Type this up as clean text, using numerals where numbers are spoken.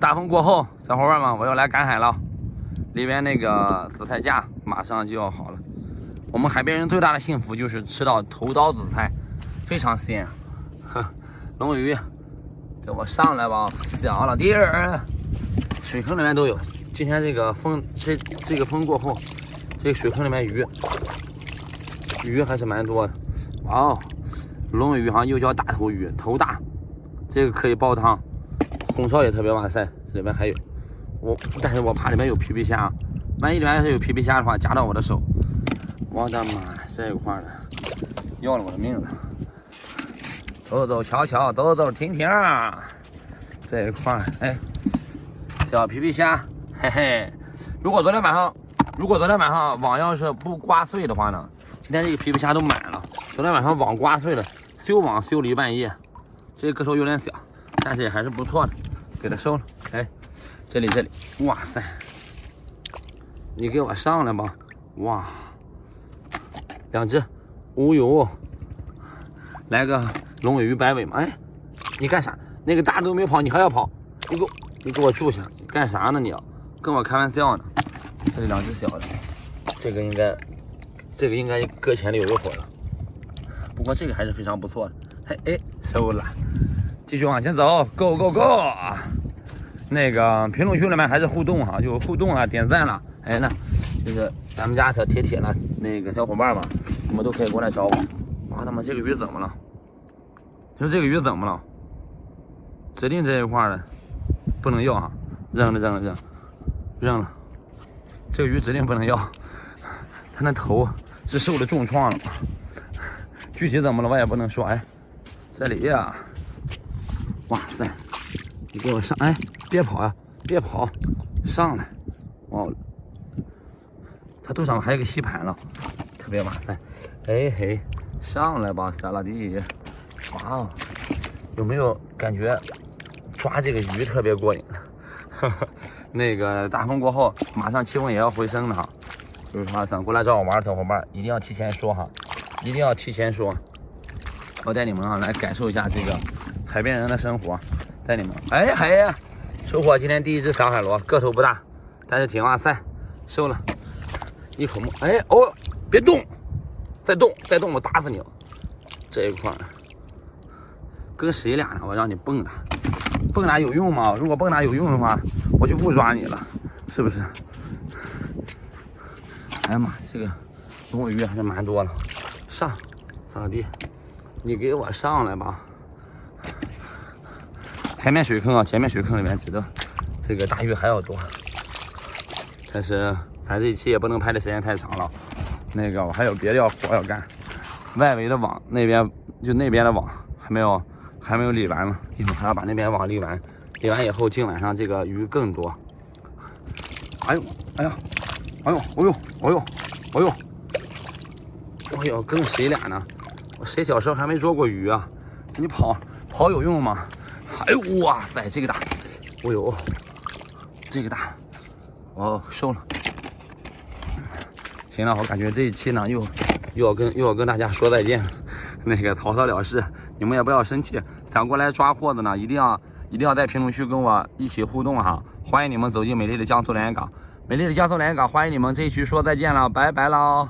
大风过后，小伙伴们，我要来赶海了。里边那个紫菜架马上就要好了。我们海边人最大的幸福就是吃到头刀紫菜，非常鲜。龙鱼，给我上来吧，小老弟儿！水坑里面都有。今天这个风，这个风过后，这个水坑里面鱼还是蛮多的。哇哦，龙鱼哈，又叫大头鱼，头大，这个可以煲汤。红烧也特别哇塞，里面还有但是我怕里面有皮皮虾，万一里面是有皮皮虾的话，夹到我的手，我的妈，这一块的要了我的命了。走走瞧瞧，走走停停，这一块哎，小皮皮虾，嘿嘿。如果昨天晚上网要是不刮碎的话呢，今天这个皮皮虾都满了。昨天晚上网刮碎了，修网修了一半夜，这个个头有点小，但是也还是不错的，给它收了。哎，这里，哇塞，你给我上来吧！哇，两只，哦呦，来个龙尾鱼摆尾嘛！哎，你干啥？那个大都没跑，你还要跑？你给我住下！你干啥呢？你要跟我开玩笑呢？这里两只小的，这个应该搁浅里有一会儿了。不过这个还是非常不错的。嘿，哎，收了，继续往前走 ，Go Go Go！ 那个评论区里面还是互动哈，有互动啊，点赞了，哎那就是咱们家小铁的那个小伙伴嘛，你们都可以过来找我。哇他妈，这个鱼怎么了？你说这个鱼怎么了？指定这一块的不能要哈，扔了。这个鱼指定不能要，它那头是受了重创了，具体怎么了我也不能说。哎，这里呀，哇塞，你给我上！哎，别跑呀，别跑，上来！哇，它肚上还有个吸盘了，特别哇塞！哎嘿，上来吧，小老弟！哇哦，有没有感觉抓这个鱼特别过瘾？那个大风过后，马上气温也要回升了哈。就是说想过来找我玩的小伙伴，一定要提前说哈，一定要提前说。我带你们来感受一下这个海边人的生活，带你们。哎嘿呀，收获今天第一只小海螺，个头不大，但是挺哇塞，收了一口木。哎哦，别动，再动我打死你！这一块跟谁俩呢？我让你蹦跶有用吗？如果蹦跶有用的话，我就不抓你了，是不是？哎呀妈，这个龙尾鱼还是蛮多了。上，小老弟，你给我上来吧！前面水坑里面指的这个大鱼还要多，但是咱这一期也不能拍的时间太长了。那个我还有别的活要干，外围的网那边的网还没有理完了，一会儿还要把那边网理完以后，今晚上这个鱼更多。哎呦，跟谁俩呢？我谁小时候还没捉过鱼啊？你跑有用吗？哎呦哇塞，这个大！哦呦，这个大！哦，收了。行了，我感觉这一期呢又要跟大家说再见，那个草草了事，你们也不要生气。想过来抓货的呢，一定要在评论区跟我一起互动哈！欢迎你们走进美丽的江苏连云港，欢迎你们这一期说再见了，拜拜喽！